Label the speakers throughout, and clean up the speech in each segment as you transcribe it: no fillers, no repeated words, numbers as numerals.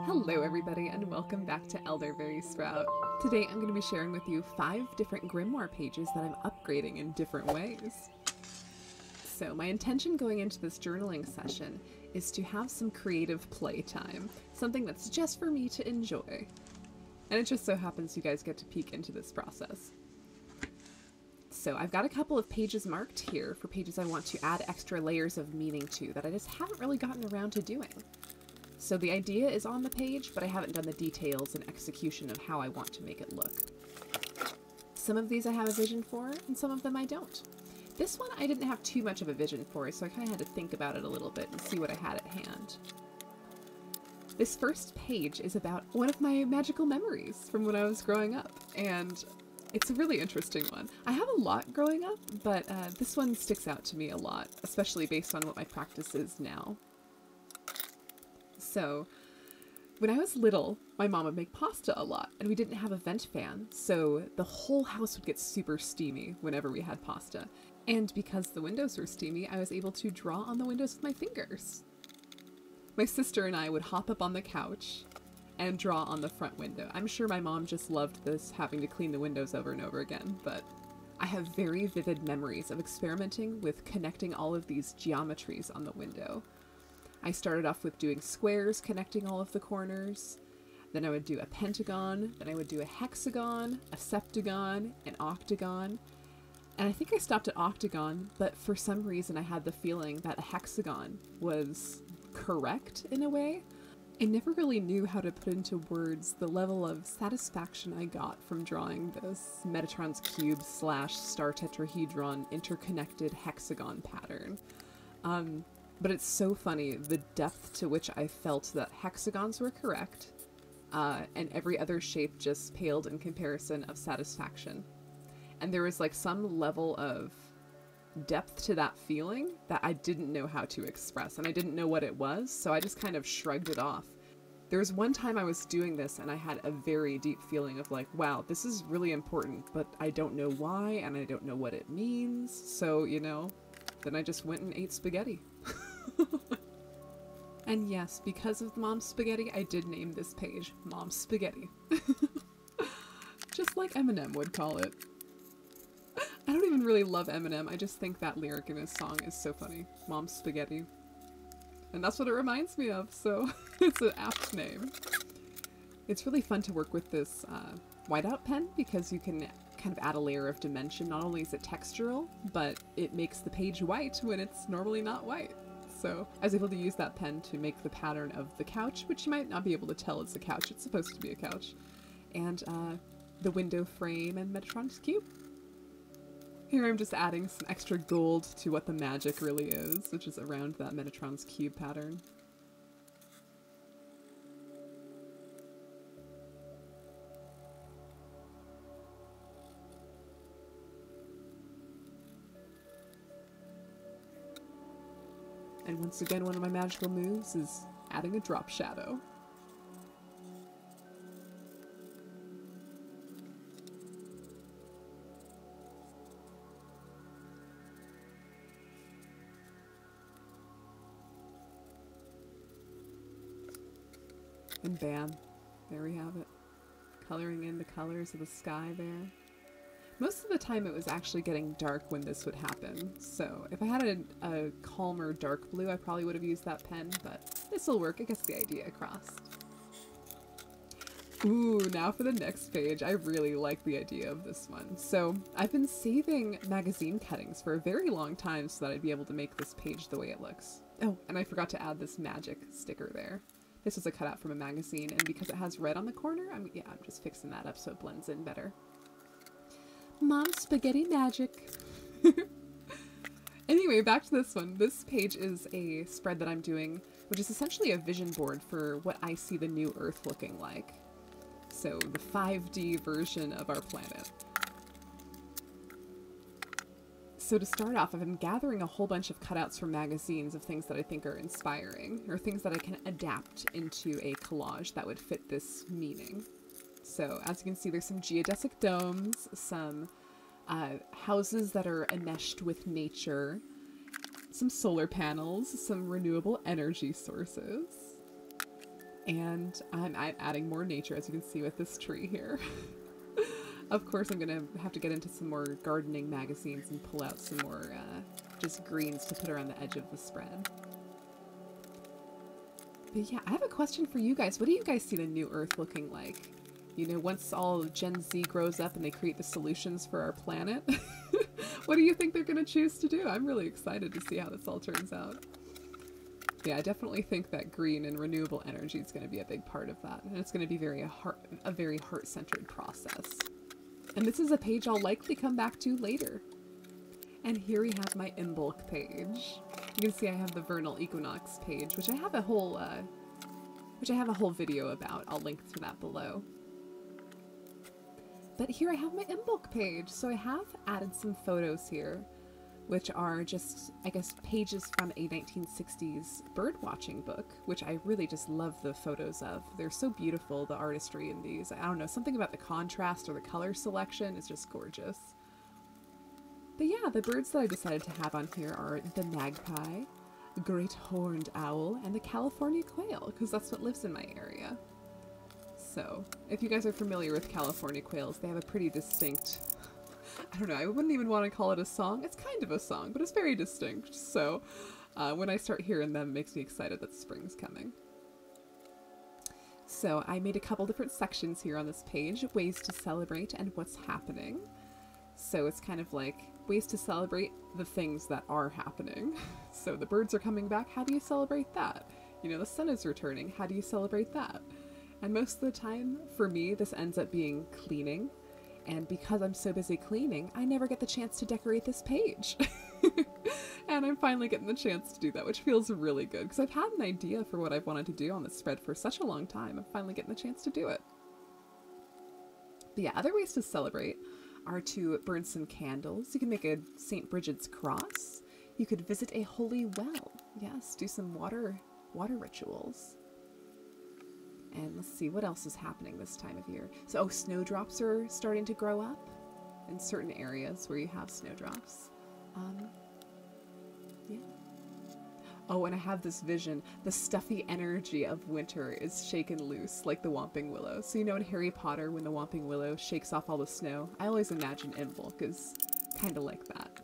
Speaker 1: Hello everybody and welcome back to Elderberry Sprout. Today I'm going to be sharing with you 5 different Grimoire pages that I'm upgrading in different ways. So my intention going into this journaling session is to have some creative playtime, something that's just for me to enjoy. And it just so happens you guys get to peek into this process. So I've got a couple of pages marked here for pages I want to add extra layers of meaning to that I just haven't really gotten around to doing. So the idea is on the page, but I haven't done the details and execution of how I want to make it look. Some of these I have a vision for, and some of them I don't. This one I didn't have too much of a vision for, so I kind of had to think about it a little bit and see what I had at hand. This first page is about one of my magical memories from when I was growing up, and it's a really interesting one. I have a lot growing up, but this one sticks out to me a lot, especially based on what my practice is now. So, when I was little, my mom would make pasta a lot, and we didn't have a vent fan, so the whole house would get super steamy whenever we had pasta. And because the windows were steamy, I was able to draw on the windows with my fingers. My sister and I would hop up on the couch and draw on the front window. I'm sure my mom just loved this, having to clean the windows over and over again, but I have very vivid memories of experimenting with connecting all of these geometries on the window. I started off with doing squares connecting all of the corners, then I would do a pentagon, then I would do a hexagon, a septagon, an octagon, and I think I stopped at octagon, but for some reason I had the feeling that a hexagon was correct in a way. I never really knew how to put into words the level of satisfaction I got from drawing this Metatron's cube / star tetrahedron interconnected hexagon pattern. But it's so funny, the depth to which I felt that hexagons were correct, and every other shape just paled in comparison of satisfaction. And there was like some level of depth to that feeling that I didn't know how to express, and I didn't know what it was, so I just kind of shrugged it off. There was one time I was doing this and I had a very deep feeling of like, wow, this is really important, but I don't know why, and I don't know what it means, so, you know, then I just went and ate spaghetti. And yes, because of Mom's Spaghetti, I did name this page Mom's Spaghetti. Just like Eminem would call it. I don't even really love Eminem, I just think that lyric in his song is so funny. Mom's Spaghetti. And that's what it reminds me of, so it's an apt name. It's really fun to work with this whiteout pen because you can kind of add a layer of dimension. Not only is it textural, but it makes the page white when it's normally not white. So I was able to use that pen to make the pattern of the couch, which you might not be able to tell it's a couch. It's supposed to be a couch. And the window frame and Metatron's cube. Here I'm just adding some extra gold to what the magic really is, which is around that Metatron's cube pattern. And once again, one of my magical moves is adding a drop shadow. And bam, there we have it. Coloring in the colors of the sky there. Most of the time it was actually getting dark when this would happen, so if I had a calmer dark blue I probably would have used that pen, but this'll work, it gets the idea across. Ooh, now for the next page. I really like the idea of this one. So I've been saving magazine cuttings for a very long time so that I'd be able to make this page the way it looks. Oh, and I forgot to add this magic sticker there. This is a cutout from a magazine, and because it has red on the corner, I'm just fixing that up so it blends in better. Mom's Spaghetti magic. Anyway, back to this one. This page is a spread that I'm doing, which is essentially a vision board for what I see the new Earth looking like. So the 5D version of our planet. So to start off, I've been gathering a whole bunch of cutouts from magazines of things that I think are inspiring, or things that I can adapt into a collage that would fit this meaning. So as you can see, there's some geodesic domes, some houses that are enmeshed with nature, some solar panels, some renewable energy sources, And I'm adding more nature, as you can see with this tree here. Of course, I'm going to have to get into some more gardening magazines and pull out some more just greens to put around the edge of the spread. But yeah, I have a question for you guys. What do you guys see the new Earth looking like? You know, once all Gen Z grows up and they create the solutions for our planet, what do you think they're going to choose to do? I'm really excited to see how this all turns out. Yeah, I definitely think that green and renewable energy is going to be a big part of that. And it's going to be a very heart-centered process. And this is a page I'll likely come back to later. And here we have my in-bulk page. You can see I have the Vernal equinox page, which I have a whole video about. I'll link to that below. But here I have my in-bulk page. So I have added some photos here, which are just, I guess, pages from a 1960s bird watching book, which I really just love the photos of. They're so beautiful, the artistry in these. I don't know, something about the contrast or the color selection is just gorgeous. But yeah, the birds that I decided to have on here are the magpie, the great horned owl, and the California quail, because that's what lives in my area. So, if you guys are familiar with California quails, they have a pretty distinct, I don't know, I wouldn't even want to call it a song. It's kind of a song, but it's very distinct. So, when I start hearing them, it makes me excited that spring's coming. So, I made a couple different sections here on this page, ways to celebrate and what's happening. So it's kind of like ways to celebrate the things that are happening. So the birds are coming back, how do you celebrate that? You know, the sun is returning, how do you celebrate that? And most of the time, for me, this ends up being cleaning. And because I'm so busy cleaning, I never get the chance to decorate this page. And I'm finally getting the chance to do that, which feels really good, because I've had an idea for what I've wanted to do on this spread for such a long time. I'm finally getting the chance to do it. But yeah, other ways to celebrate are to burn some candles. You can make a St. Bridget's cross. You could visit a holy well. Yes, do some water rituals. And let's see what else is happening this time of year. So, snowdrops are starting to grow up in certain areas where you have snowdrops. Yeah. Oh, and I have this vision. The stuffy energy of winter is shaken loose like the Whomping Willow. So you know in Harry Potter when the Whomping Willow shakes off all the snow? I always imagine Imbolc is kind of like that.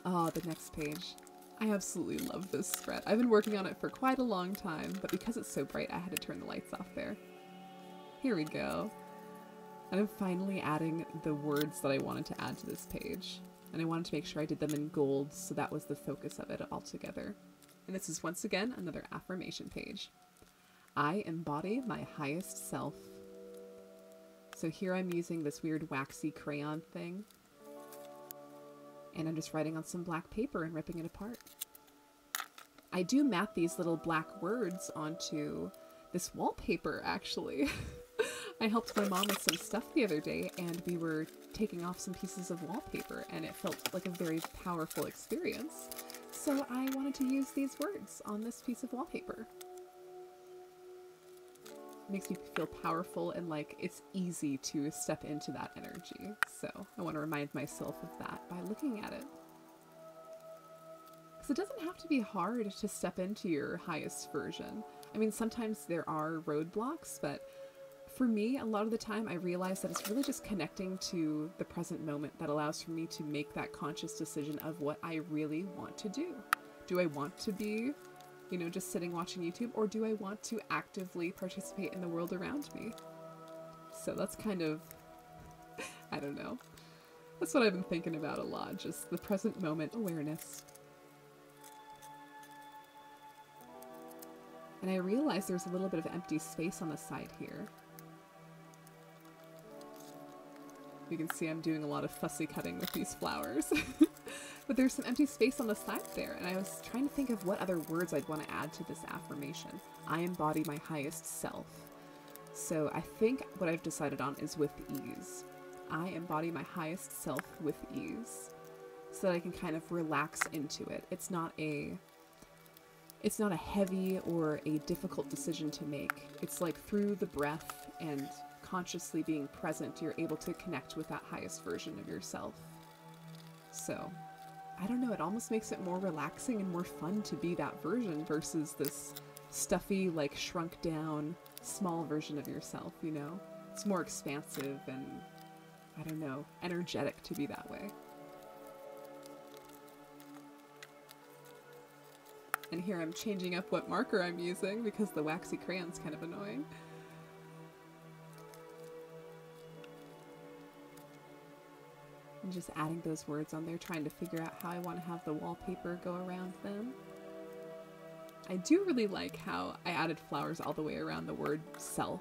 Speaker 1: Oh, the next page. I absolutely love this spread. I've been working on it for quite a long time, but because it's so bright, I had to turn the lights off there. Here we go. And I'm finally adding the words that I wanted to add to this page. And I wanted to make sure I did them in gold, so that was the focus of it altogether. And this is once again another affirmation page. I embody my highest self. So here I'm using this weird waxy crayon thing. And I'm just writing on some black paper and ripping it apart. I do mat these little black words onto this wallpaper, actually. I helped my mom with some stuff the other day, and we were taking off some pieces of wallpaper, and it felt like a very powerful experience. So I wanted to use these words on this piece of wallpaper. It makes me feel powerful and like it's easy to step into that energy. So I want to remind myself of that by looking at it. Because it doesn't have to be hard to step into your highest version. I mean, sometimes there are roadblocks, but for me, a lot of the time I realize that it's really just connecting to the present moment that allows for me to make that conscious decision of what I really want to do. Do I want to be, you know, just sitting watching YouTube, or do I want to actively participate in the world around me? So that's kind of, I don't know. That's what I've been thinking about a lot, just the present moment awareness. And I realized there's a little bit of empty space on the side here. You can see I'm doing a lot of fussy cutting with these flowers. But there's some empty space on the side there, and I was trying to think of what other words I'd want to add to this affirmation. I embody my highest self. So I think what I've decided on is with ease. I embody my highest self with ease, so that I can kind of relax into it. It's not a heavy or a difficult decision to make. It's like through the breath and consciously being present, you're able to connect with that highest version of yourself. So I don't know, it almost makes it more relaxing and more fun to be that version versus this stuffy, like shrunk down, small version of yourself, you know? It's more expansive and, I don't know, energetic to be that way. And here I'm changing up what marker I'm using because the waxy crayon's kind of annoying. I'm just adding those words on there, trying to figure out how I want to have the wallpaper go around them. I do really like how I added flowers all the way around the word self,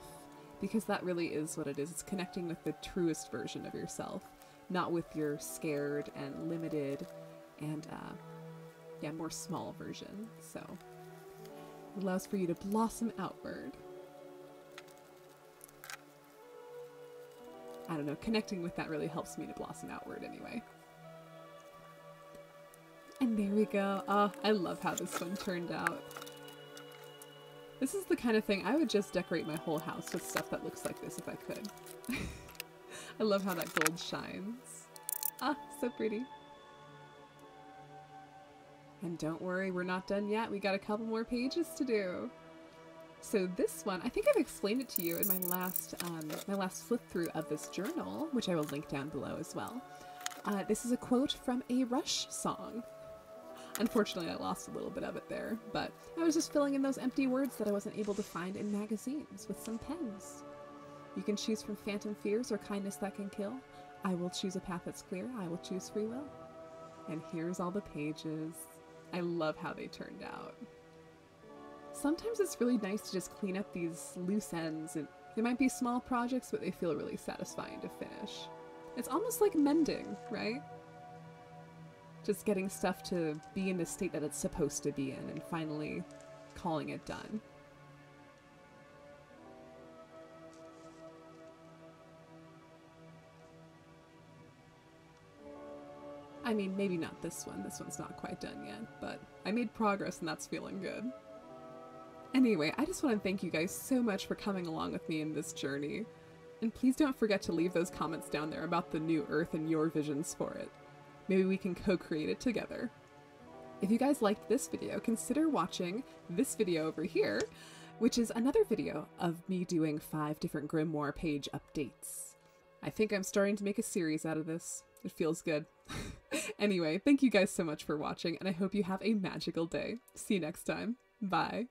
Speaker 1: because that really is what it is. It's connecting with the truest version of yourself, not with your scared and limited and yeah, more small version. So it allows for you to blossom outward. I don't know, connecting with that really helps me to blossom outward anyway. And there we go. Oh, I love how this one turned out. This is the kind of thing I would just decorate my whole house with stuff that looks like this if I could. I love how that gold shines. Ah, so pretty. And don't worry, we're not done yet. We got a couple more pages to do. So this one, I think I've explained it to you in my last flip through of this journal, which I will link down below as well. This is a quote from a Rush song. Unfortunately, I lost a little bit of it there, but I was just filling in those empty words that I wasn't able to find in magazines with some pens. You can choose from phantom fears or kindness that can kill. I will choose a path that's clear. I will choose free will. And here's all the pages. I love how they turned out. Sometimes it's really nice to just clean up these loose ends, and they might be small projects, but they feel really satisfying to finish. It's almost like mending, right? Just getting stuff to be in the state that it's supposed to be in and finally calling it done. I mean, maybe not this one. This one's not quite done yet, but I made progress and that's feeling good. Anyway, I just want to thank you guys so much for coming along with me in this journey. And please don't forget to leave those comments down there about the new Earth and your visions for it. Maybe we can co-create it together. If you guys liked this video, consider watching this video over here, which is another video of me doing 5 different Grimoire page updates. I think I'm starting to make a series out of this. It feels good. Anyway, thank you guys so much for watching, and I hope you have a magical day. See you next time. Bye.